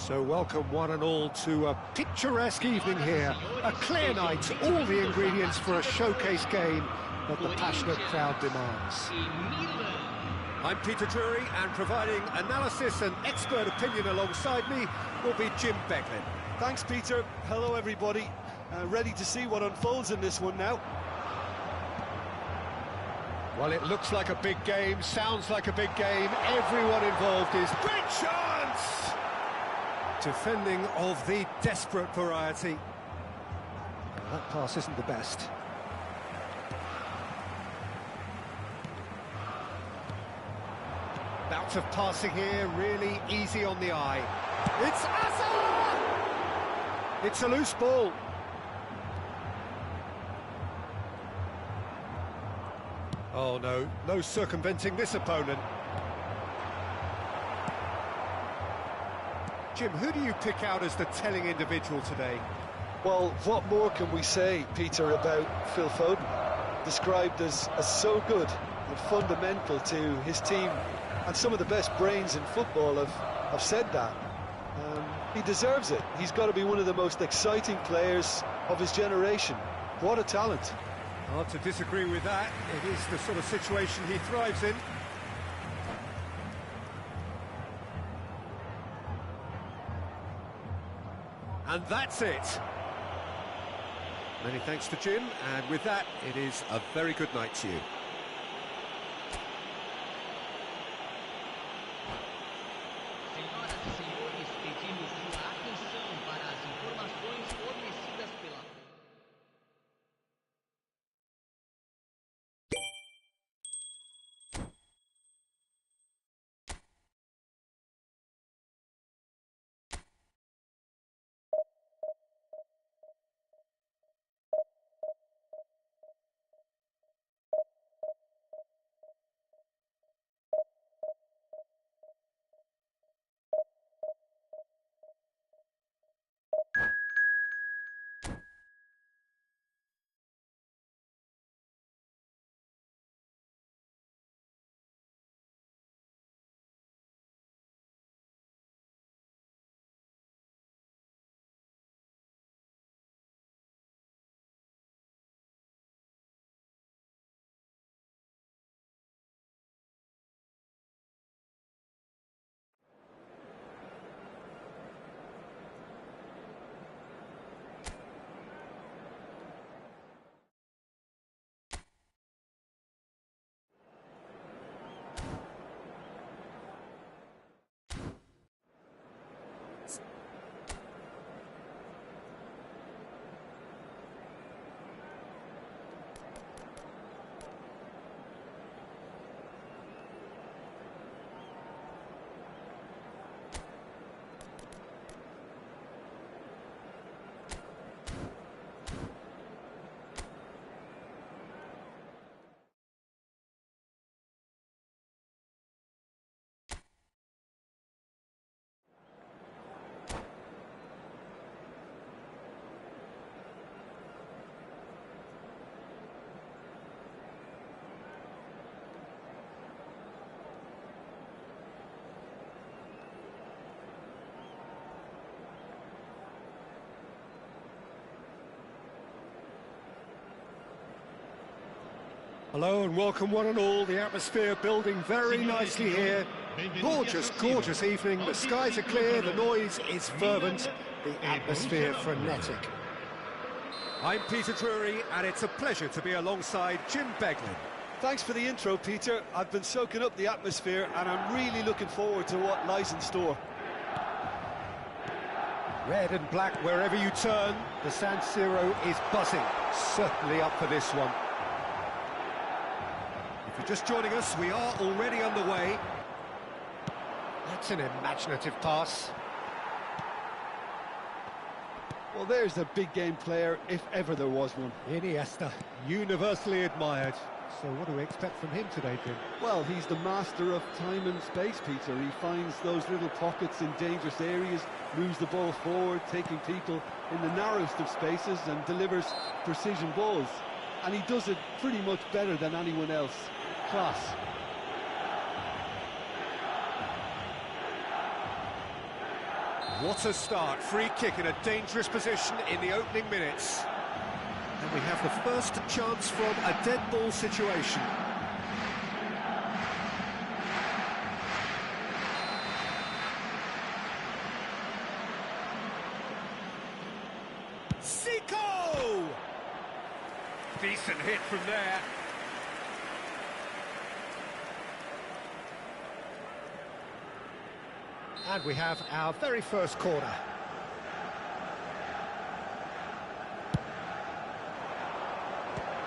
So welcome one and all to a picturesque evening here. A clear night, all the ingredients for a showcase game that the passionate crowd demands. I'm Peter Drury, and providing analysis and expert opinion alongside me will be Jim Becklin. Thanks, Peter. Hello, everybody. Ready to see what unfolds in this one now. Well, it looks like a big game, sounds like a big game. Everyone involved is... Great chance! Defending of the desperate variety. Well, that pass isn't the best. Bout of passing here, really easy on the eye. It's Asa! It's a loose ball. Oh no, no circumventing this opponent. Jim, who do you pick out as the telling individual today? Well, what more can we say, Peter, about Phil Foden? Described as so good and fundamental to his team, and some of the best brains in football have said that. He deserves it. He's got to be one of the most exciting players of his generation. What a talent. Hard to disagree with that. It is the sort of situation he thrives in. And that's it. Many thanks to Jim, and with that, it is a very good night to you. Hello and welcome one and all. The atmosphere building very nicely here. Gorgeous, gorgeous evening. The skies are clear, the noise is fervent, the atmosphere frenetic. I'm Peter Drury, and it's a pleasure to be alongside Jim Becklin. Thanks for the intro, Peter. I've been soaking up the atmosphere, and I'm really looking forward to what lies in store. Red and black wherever you turn. The San Siro is buzzing. Certainly up for this one. If you're just joining us, we are already underway. That's an imaginative pass. Well, there's a big game player, if ever there was one. Iniesta, universally admired. So what do we expect from him today, Jim? Well, he's the master of time and space, Peter. He finds those little pockets in dangerous areas, moves the ball forward, taking people in the narrowest of spaces and delivers precision balls. And he does it pretty much better than anyone else. Class. What a start, free kick in a dangerous position in the opening minutes. And we have the first chance from a dead ball situation. Zico! Decent hit from there. And we have our very first corner.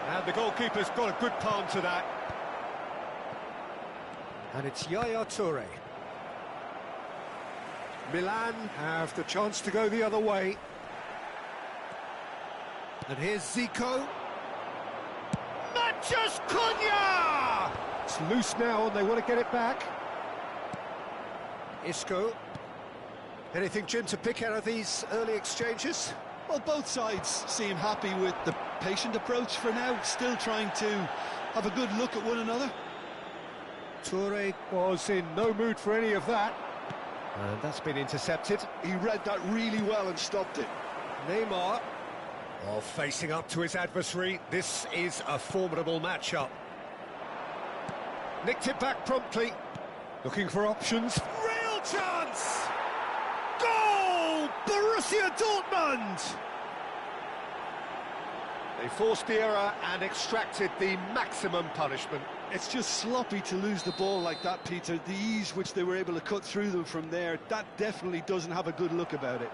And the goalkeeper's got a good palm to that. And it's Yaya Toure. Milan have the chance to go the other way. And here's Zico. Matches Cunha! It's loose now and they want to get it back. Isco. Anything, Jim, to pick out of these early exchanges? Well, both sides seem happy with the patient approach for now, still trying to have a good look at one another. Toure was in no mood for any of that. And that's been intercepted. He read that really well and stopped it. Neymar. Oh, facing up to his adversary. This is a formidable matchup. Nicked it back promptly. Looking for options. Real chance! Goal! Borussia Dortmund! They forced the error and extracted the maximum punishment. It's just sloppy to lose the ball like that, Peter. The ease which they were able to cut through them from there, that definitely doesn't have a good look about it.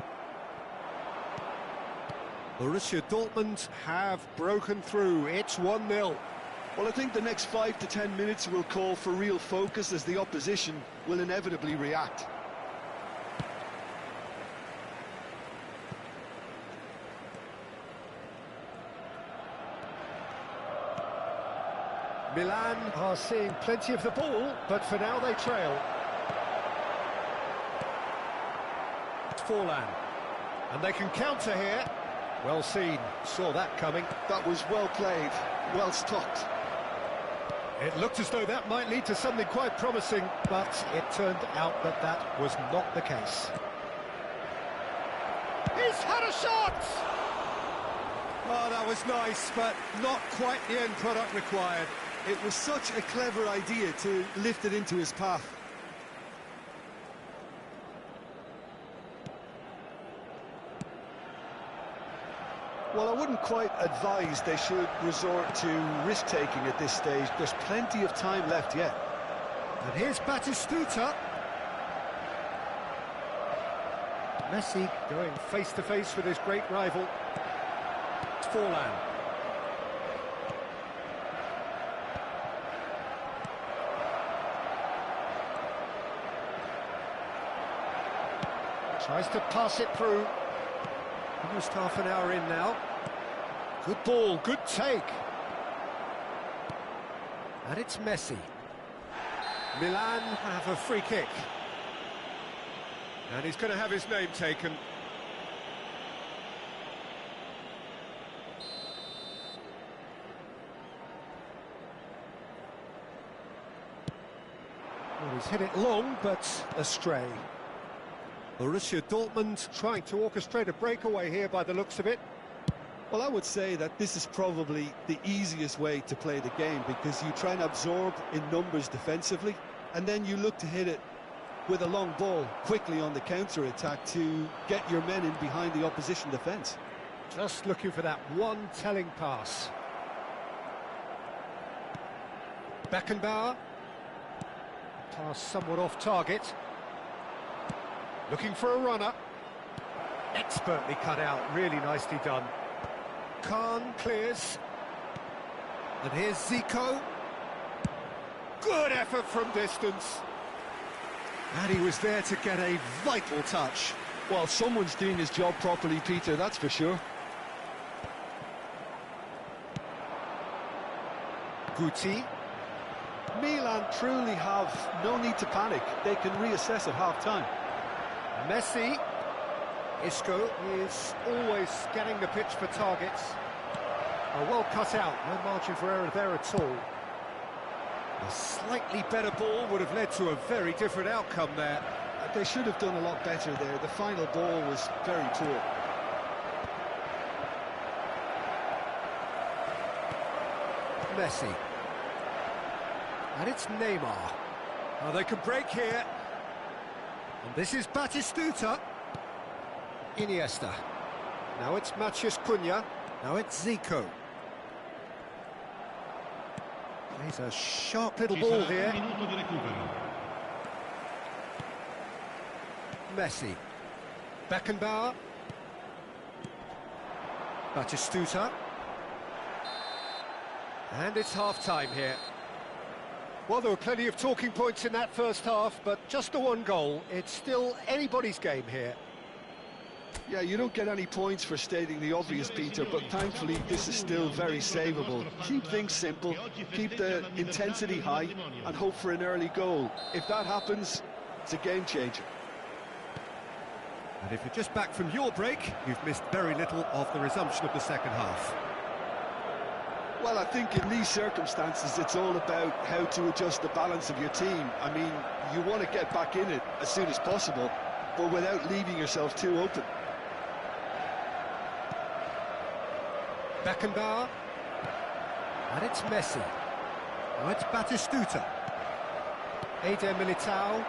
Borussia Dortmund have broken through. It's 1-0. Well, I think the next 5 to 10 minutes will call for real focus as the opposition will inevitably react. Milan are seeing plenty of the ball, but for now they trail. Forlan. And they can counter here. Well seen, saw that coming. That was well played, well stopped. It looked as though that might lead to something quite promising, but it turned out that that was not the case. He's had a shot! Oh, that was nice, but not quite the end product required. It was such a clever idea to lift it into his path. Well, I wouldn't quite advise they should resort to risk-taking at this stage. There's plenty of time left yet. And here's Batistuta. Messi going face-to-face with his great rival. Forlan. Tries to pass it through. Almost half an hour in now. Good ball, good take. And it's Messi. Milan have a free kick. And he's going to have his name taken. Well, he's hit it long, but astray. Borussia Dortmund trying to orchestrate a breakaway here by the looks of it. Well, I would say that this is probably the easiest way to play the game because you try and absorb in numbers defensively and then you look to hit it with a long ball quickly on the counter-attack to get your men in behind the opposition defence. Just looking for that one telling pass. Beckenbauer. Pass somewhat off target. Looking for a runner. Expertly cut out, really nicely done. Khan clears. And here's Zico. Good effort from distance. And he was there to get a vital touch. Well, someone's doing his job properly, Peter, that's for sure. Guti. Milan truly have no need to panic. They can reassess at half-time. Messi. Isco is always scanning the pitch for targets. Oh, well cut out, no margin for error there at all. A slightly better ball would have led to a very different outcome there. They should have done a lot better there. The final ball was very poor. Messi. And it's Neymar. Oh, they can break here. And this is Batistuta. Iniesta. Now it's Matheus Cunha. Now it's Zico. He's a sharp little ball here. Messi. Beckenbauer. Batistuta. And it's half-time here. Well, there were plenty of talking points in that first half, but just the one goal. It's still anybody's game here. Yeah, you don't get any points for stating the obvious, Peter, but thankfully this is still very savable. Keep things simple, keep the intensity high, and hope for an early goal. If that happens, it's a game changer. And if you're just back from your break, you've missed very little of the resumption of the second half. Well, I think in these circumstances, it's all about how to adjust the balance of your team. I mean, you want to get back in it as soon as possible, but without leaving yourself too open. Beckenbauer. And it's Messi. Now it's Batistuta. Eder Militao.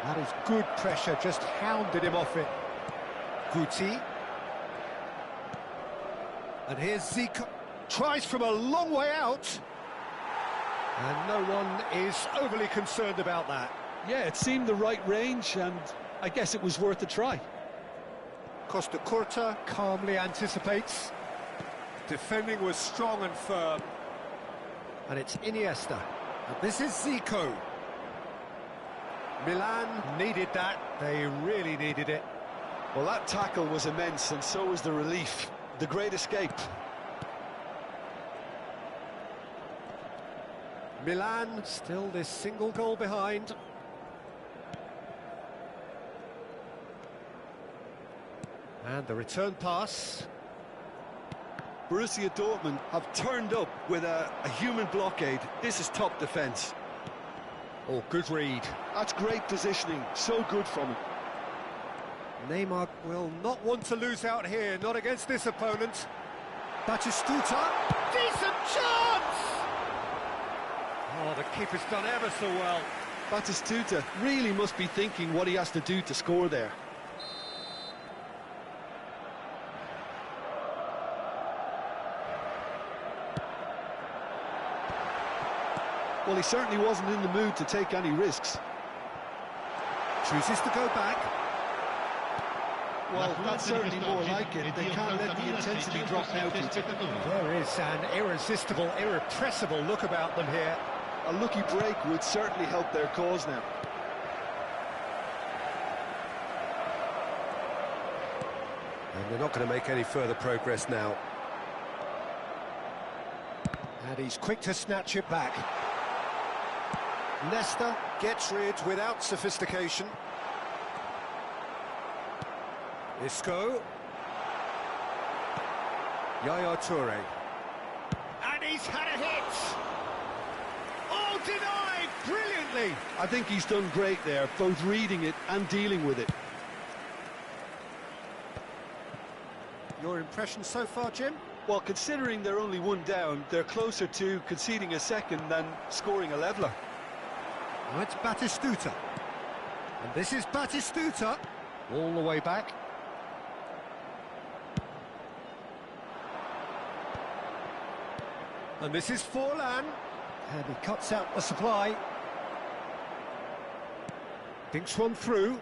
That is good pressure, just hounded him off it. Guti. And here's Zico. Tries from a long way out. And no one is overly concerned about that. Yeah, it seemed the right range, and I guess it was worth a try. Costa Curta calmly anticipates. Defending was strong and firm. And it's Iniesta. And this is Zico. Milan needed that. They really needed it. Well, that tackle was immense, and so was the relief. The great escape. Milan still this single goal behind. And the return pass. Borussia Dortmund have turned up with a human blockade. This is top defence. Oh, good read. That's great positioning, so good from him. Neymar will not want to lose out here, not against this opponent. Batistuta, decent chance! Oh, the keeper's done ever so well. Batistuta really must be thinking what he has to do to score there. Well, he certainly wasn't in the mood to take any risks. Chooses to go back. Well, that's certainly more like it. They can't let the intensity drop now, Peter. There is an irresistible, irrepressible look about them here. A lucky break would certainly help their cause now. And they're not going to make any further progress now. And he's quick to snatch it back. Nesta gets rid without sophistication. Isco. Yaya Toure. And he's had a hit! Oh, denied! Brilliantly! I think he's done great there, both reading it and dealing with it. Your impression so far, Jim? Well, considering they're only one down, they're closer to conceding a second than scoring a leveller. Now it's Batistuta. And this is Batistuta. All the way back. And this is Forlan. And he cuts out the supply. Thinks one through.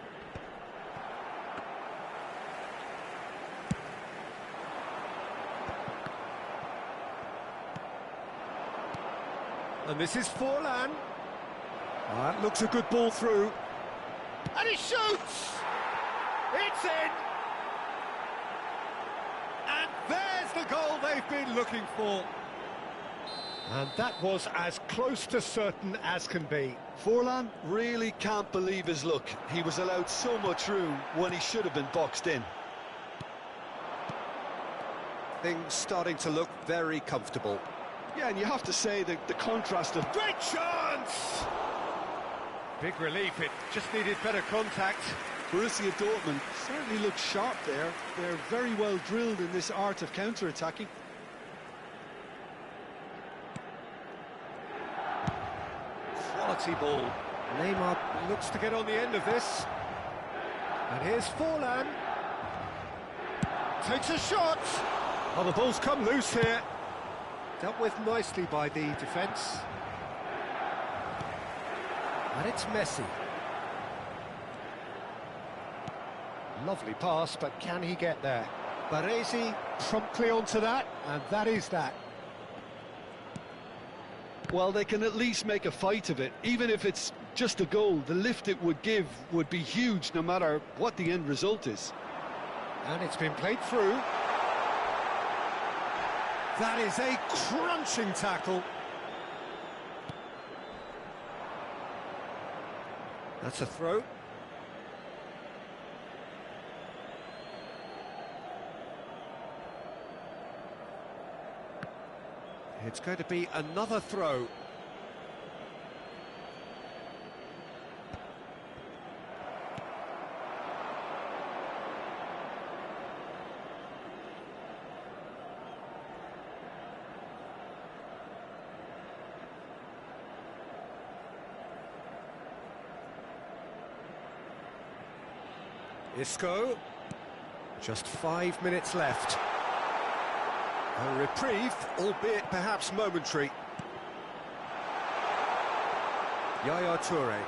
And this is Forlan. That looks a good ball through. And he shoots! It's in! And there's the goal they've been looking for. And that was as close to certain as can be. Forlan really can't believe his luck. He was allowed so much room when he should have been boxed in. Things starting to look very comfortable. Yeah, and you have to say that the contrast of... Great chance! Big relief, it just needed better contact. Borussia Dortmund certainly look sharp there. They're very well drilled in this art of counter-attacking. Quality ball. Neymar looks to get on the end of this. And here's Forlan. Takes a shot. Oh, the ball's come loose here. Dealt with nicely by the defence. And it's Messi. Lovely pass, but can he get there? Baresi promptly onto that, and that is that. Well, they can at least make a fight of it. Even if it's just a goal, the lift it would give would be huge no matter what the end result is. And it's been played through. That is a crunching tackle. That's a throw. It's going to be another throw. Isco. Just 5 minutes left. A reprieve, albeit perhaps momentary. Yaya Toure.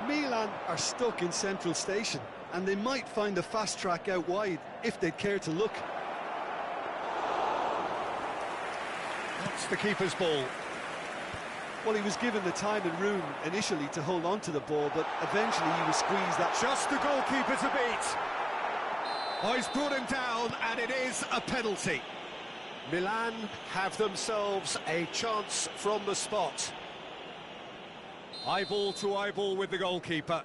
Milan are stuck in central station, and they might find a fast track out wide if they'd care to look. That's the keeper's ball. Well, he was given the time and room initially to hold on to the ball, but eventually he was squeezed that. Just the goalkeeper to beat. Oh, he's brought him down, and it is a penalty. Milan have themselves a chance from the spot. Eyeball to eyeball with the goalkeeper.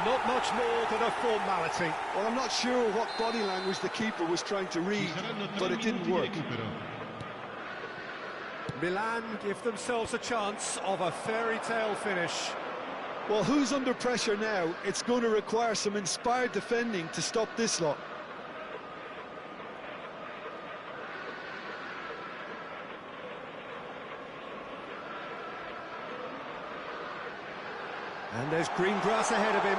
Not much more than a formality. Well, I'm not sure what body language the keeper was trying to read, but it didn't work. Milan give themselves a chance of a fairy tale finish. Well, who's under pressure now? It's going to require some inspired defending to stop this lot. And there's green grass ahead of him.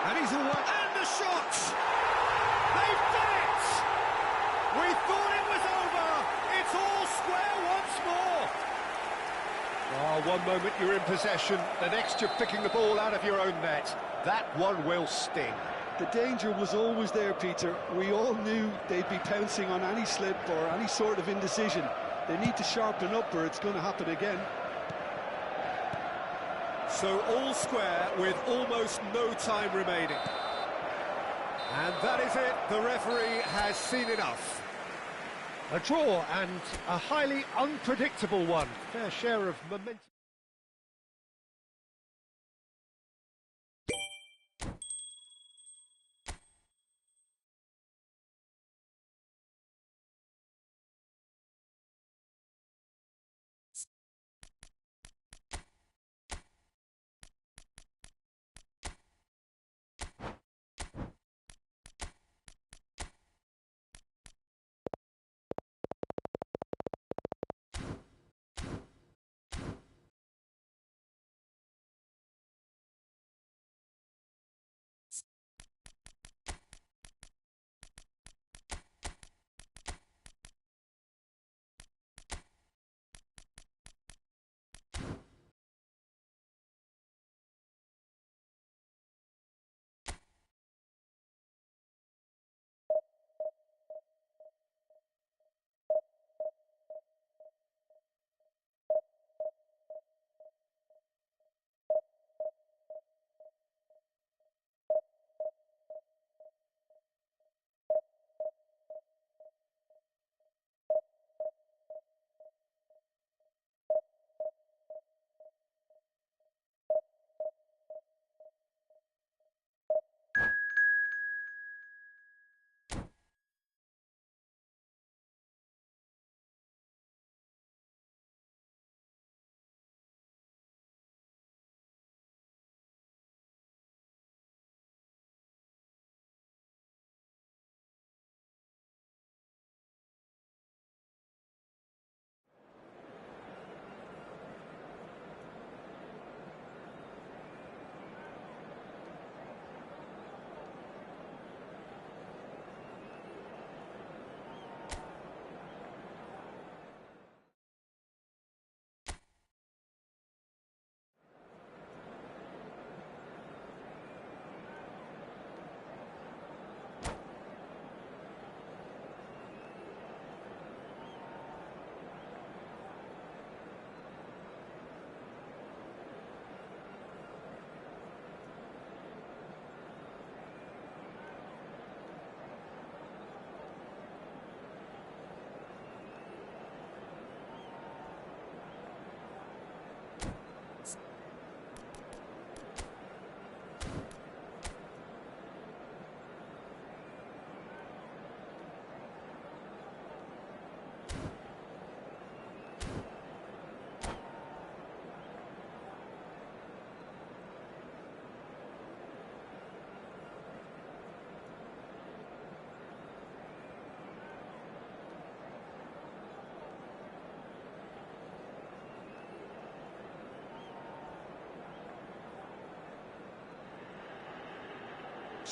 And he's away. And the shot! They've done it! We thought it was over! It's all square once more! Oh, one moment you're in possession, the next you're picking the ball out of your own net. That one will sting. The danger was always there, Peter. We all knew they'd be pouncing on any slip or any sort of indecision. They need to sharpen up or it's going to happen again. So all square with almost no time remaining. And that is it, the referee has seen enough. A draw and a highly unpredictable one. Fair share of momentum.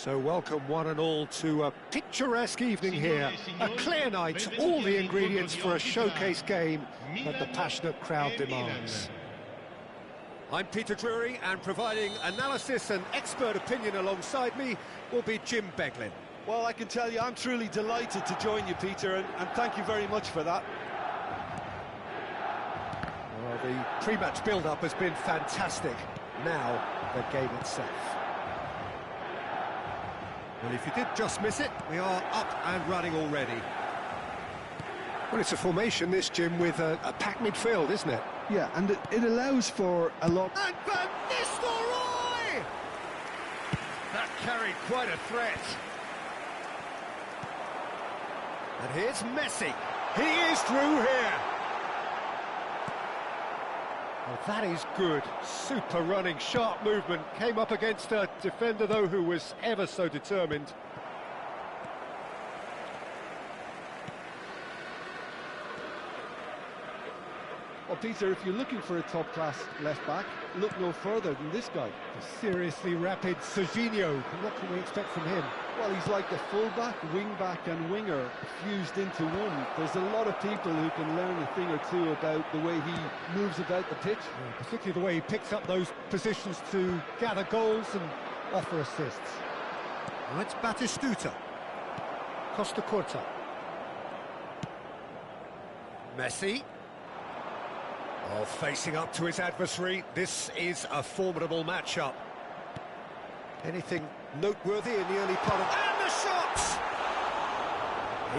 So welcome one and all to a picturesque evening here. A clear night, all the ingredients for a showcase game that the passionate crowd demands. I'm Peter Drury, and providing analysis and expert opinion alongside me will be Jim Beglin. Well, I can tell you I'm truly delighted to join you, Peter, and thank you very much for that. Well, the pre-match build-up has been fantastic. Now, the game itself. Well, if you did just miss it, we are up and running already. Well, it's a formation, this, Jim, with a packed midfield, isn't it? Yeah, and it allows for a lot... And Van Nistelrooy! That carried quite a threat. And here's Messi. He is through here. Well, that is good. Super running, sharp movement. Came up against a defender, though, who was ever so determined. Well, Peter, if you're looking for a top-class left-back, look no further than this guy. The seriously rapid Serginho. What can we expect from him? Well, he's like the full-back, wing-back and winger fused into one. There's a lot of people who can learn a thing or two about the way he moves about the pitch. Yeah, particularly the way he picks up those positions to gather goals and offer assists. Well, it's Batistuta. Costa Curta. Messi. Oh, facing up to his adversary, this is a formidable matchup. Anything noteworthy in the early part of... And the shots!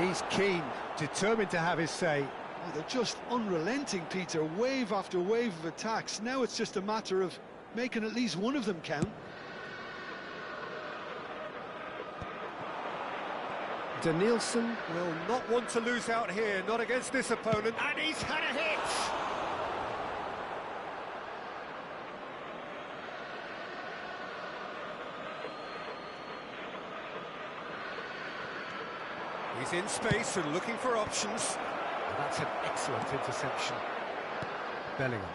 He's keen, determined to have his say. Oh, they're just unrelenting, Peter. Wave after wave of attacks. Now it's just a matter of making at least one of them count. Danielson will not want to lose out here, not against this opponent. And he's had a hit! He's in space and looking for options. And that's an excellent interception. Bellingham.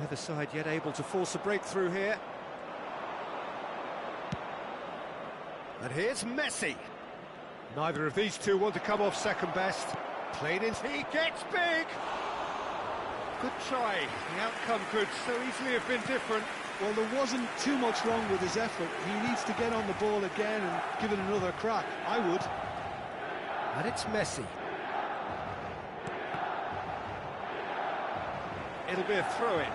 Neither side yet able to force a breakthrough here. And here's Messi. Neither of these two want to come off second best. Played in. He gets big! Good try. The outcome could so easily have been different. Well, there wasn't too much wrong with his effort. He needs to get on the ball again and give it another crack. I would. And it's Messi. It'll be a throw-in.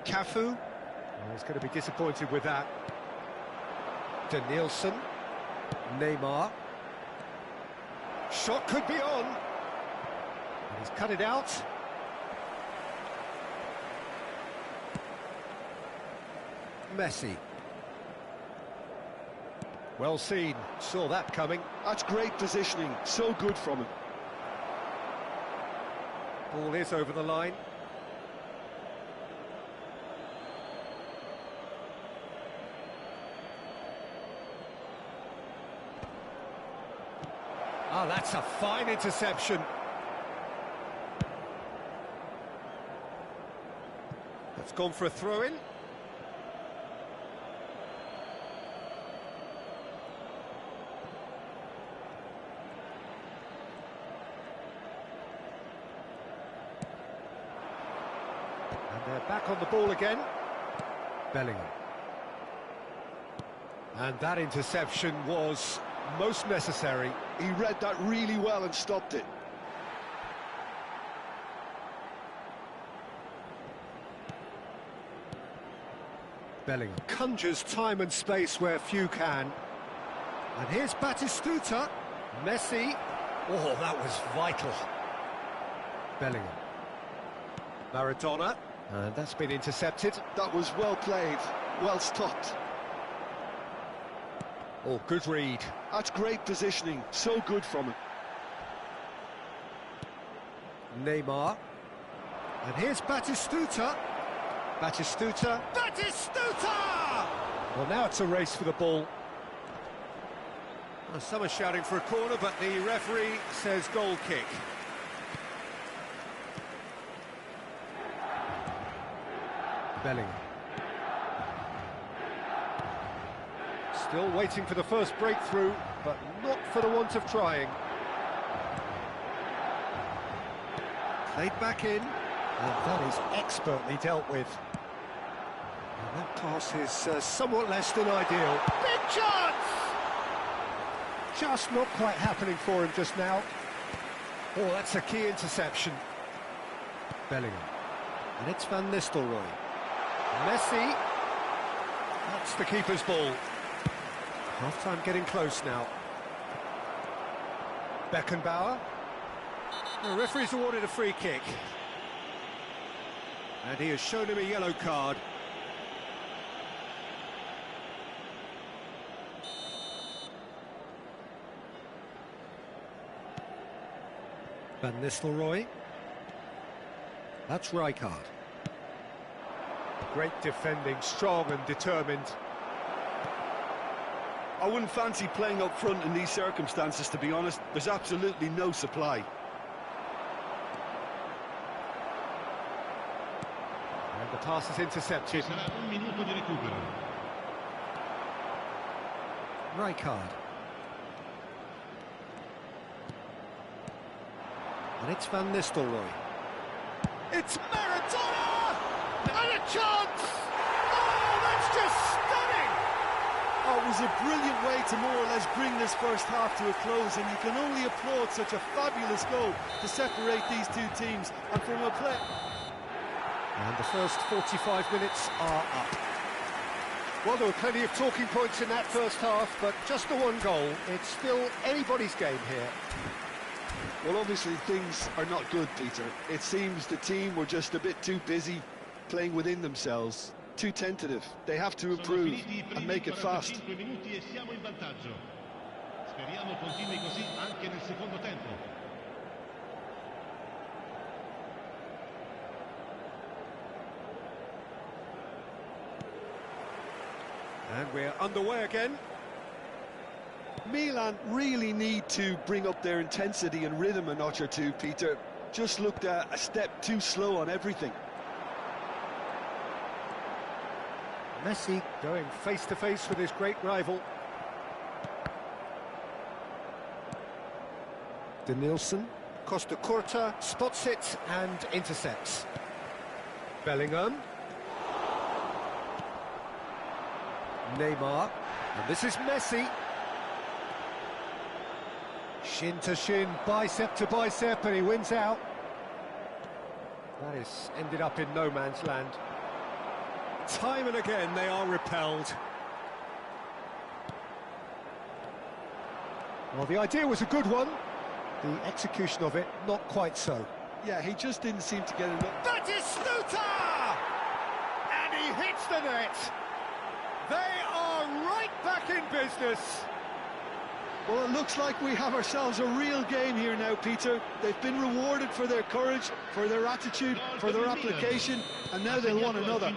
Cafu. Oh, he's going to be disappointed with that. Danielson. Neymar. Shot could be on. And he's cut it out. Messi. Well seen, saw that coming. That's great positioning, so good from him. Ball is over the line. Ah, that's a fine interception. That's gone for a throw-in. They're back on the ball again. Bellingham. And that interception was most necessary. He read that really well and stopped it. Bellingham conjures time and space where few can. And here's Batistuta. Messi. Oh, that was vital. Bellingham. Maradona. And that's been intercepted. That was well played, well stopped. Oh, good read. That's great positioning, so good from him. Neymar. And here's Batistuta. Batistuta. Batistuta! Well, now it's a race for the ball. Well, some are shouting for a corner, but the referee says goal kick. Bellingham. Still waiting for the first breakthrough, but not for the want of trying. Played back in, and that is expertly dealt with. And that pass is somewhat less than ideal. Big chance! Just not quite happening for him just now. Oh, that's a key interception. Bellingham. And it's Van Nistelrooy. Messi. That's the keeper's ball. Half-time getting close now. Beckenbauer. The referee's awarded a free kick. And he has shown him a yellow card. Van Nistelrooy. That's Rijkaard. Great defending, strong and determined. I wouldn't fancy playing up front in these circumstances, to be honest. There's absolutely no supply. And the pass is intercepted. Rijkaard. And it's Van Nistelrooy. It's Maradona! And a chance! Oh, that's just stunning! Oh, it was a brilliant way to more or less bring this first half to a close, and you can only applaud such a fabulous goal to separate these two teams. And from a play... And the first 45 minutes are up. Well, there were plenty of talking points in that first half, but just the one goal. It's still anybody's game here. Well, obviously things are not good, Peter. It seems the team were just a bit too busy playing within themselves, too tentative. They have to improve and make it fast. And we're underway again. Milan really need to bring up their intensity and rhythm a notch or two, Peter. Just looked a step too slow on everything. Messi going face-to-face with his great rival. De Nielsen, Costa Curta, spots it and intercepts. Bellingham. Neymar. And this is Messi. Shin to shin, bicep to bicep, and he wins out. That is ended up in no man's land. Time and again they are repelled. Well, the idea was a good one. The execution of it, not quite so. Yeah, he just didn't seem to get enough. That is Sluta! And he hits the net. They are right back in business. Well, it looks like we have ourselves a real game here now, Peter. They've been rewarded for their courage, for their attitude, for their application, and now they'll want another.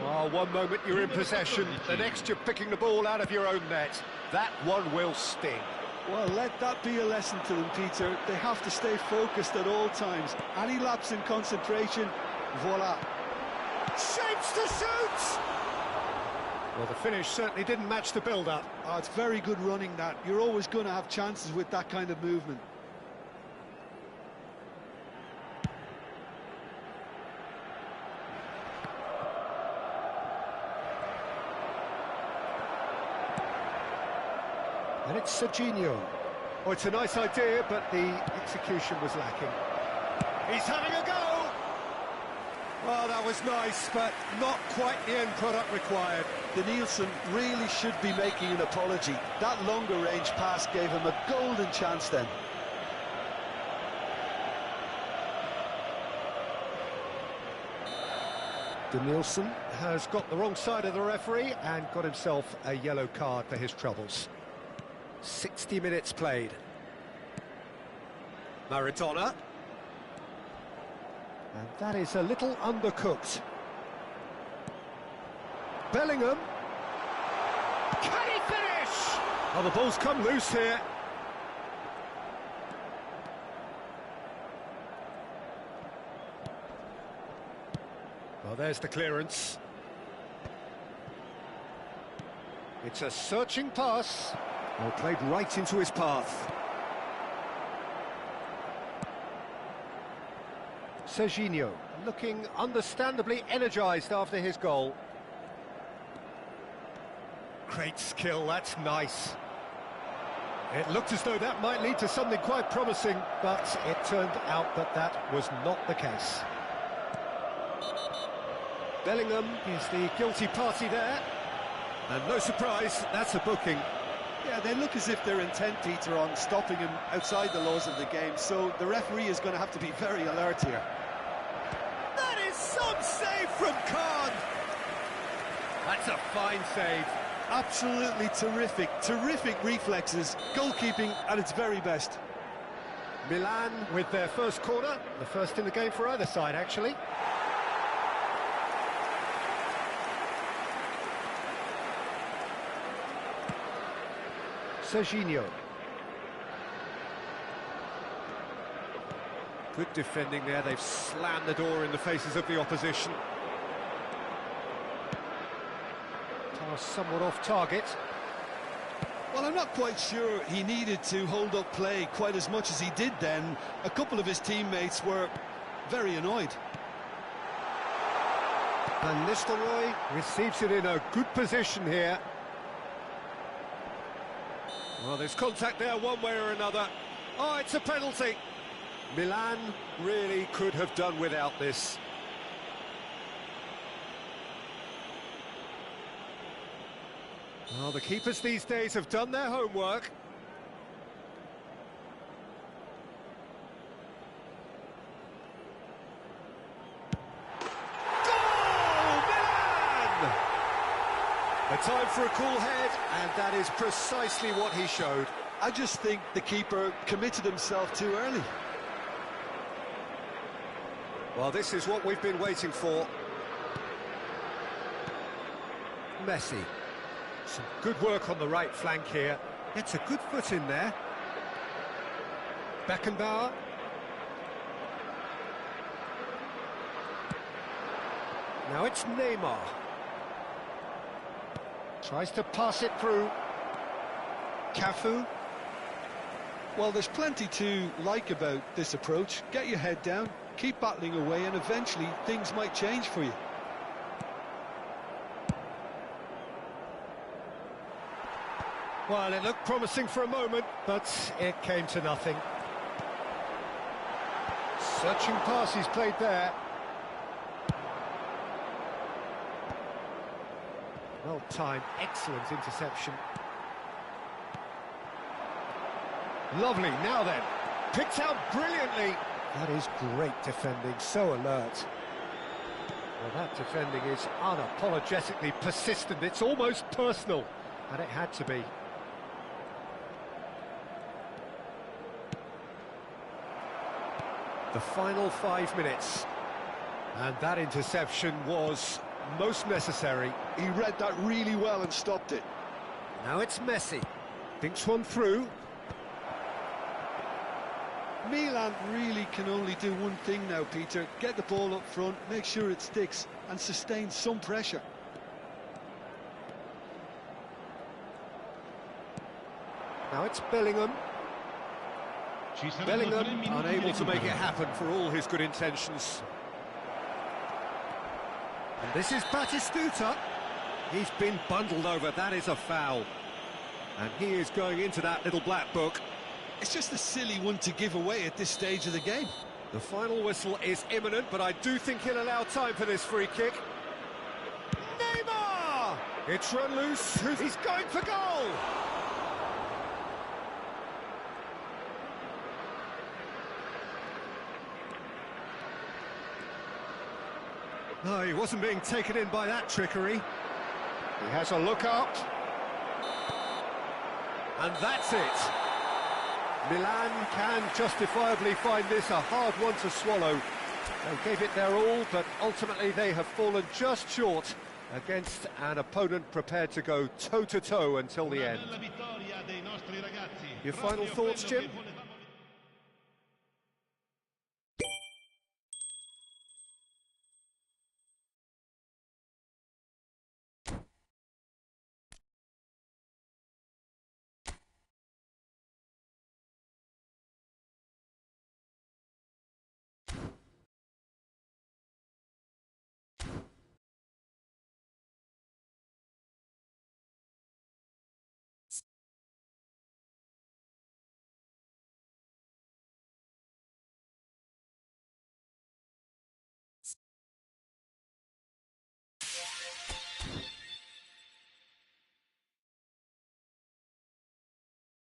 Oh, one moment you're in possession, the next you're picking the ball out of your own net. That one will sting. Well, let that be a lesson to them, Peter. They have to stay focused at all times. Any lapse in concentration, voila. Shapes to shoot! Well, the finish certainly didn't match the build-up. Oh, it's very good running, that. You're always going to have chances with that kind of movement. And it's Serginho. Oh, it's a nice idea, but the execution was lacking. He's having a go! Well, that was nice, but not quite the end product required. De Nielsen really should be making an apology. That longer range pass gave him a golden chance then. De Nielsen has got the wrong side of the referee and got himself a yellow card for his troubles. 60 minutes played. Maradona. And that is a little undercooked. Bellingham. Can he finish? Oh, the ball's come loose here. Well, there's the clearance. It's a searching pass. Well, played right into his path. Serginho, looking understandably energised after his goal. Great skill, that's nice. It looked as though that might lead to something quite promising, but it turned out that that was not the case. Bellingham is the guilty party there. And no surprise, that's a booking. Yeah, they look as if they're intent, Peter, on stopping him outside the laws of the game, so the referee is going to have to be very alert here. That is some save from Khan! That's a fine save. Absolutely terrific, terrific reflexes, goalkeeping at its very best. Milan with their first corner, the first in the game for either side, actually. Serginho. Good defending there, they've slammed the door in the faces of the opposition. Pass somewhat off target. Well, I'm not quite sure he needed to hold up play quite as much as he did then. A couple of his teammates were very annoyed. Van Nistelrooy receives it in a good position here. Well, there's contact there one way or another. Oh, it's a penalty. Milan really could have done without this. Well, the keepers these days have done their homework. Goal! Milan! A time for a cool head, and that is precisely what he showed. I just think the keeper committed himself too early. Well, this is what we've been waiting for. Messi. Some good work on the right flank here. Gets a good foot in there. Beckenbauer. Now it's Neymar. Tries to pass it through. Cafu. Well, there's plenty to like about this approach. Get your head down, keep battling away, and eventually things might change for you. Well, it looked promising for a moment, but it came to nothing. Searching pass he's played there. Well timed, excellent interception. Lovely, now then, picked out brilliantly. That is great defending, so alert. Well, that defending is unapologetically persistent, it's almost personal, and it had to be. The final 5 minutes, and that interception was most necessary. He read that really well and stopped it. Now it's Messi, thinks one through. Milan really can only do one thing now, Peter. Get the ball up front, make sure it sticks, and sustain some pressure. Now it's Bellingham. Bellingham unable to make it happen for all his good intentions. And this is Batistuta. He's been bundled over, that is a foul. And he is going into that little black book. It's just a silly one to give away at this stage of the game. The final whistle is imminent, but I do think he'll allow time for this free kick. Neymar! It's run loose, he's going for goal! No, he wasn't being taken in by that trickery. He has a look up. And that's it. Milan can justifiably find this a hard one to swallow. They gave it their all, but ultimately they have fallen just short against an opponent prepared to go toe-to-toe until the end. Your final thoughts, Jim?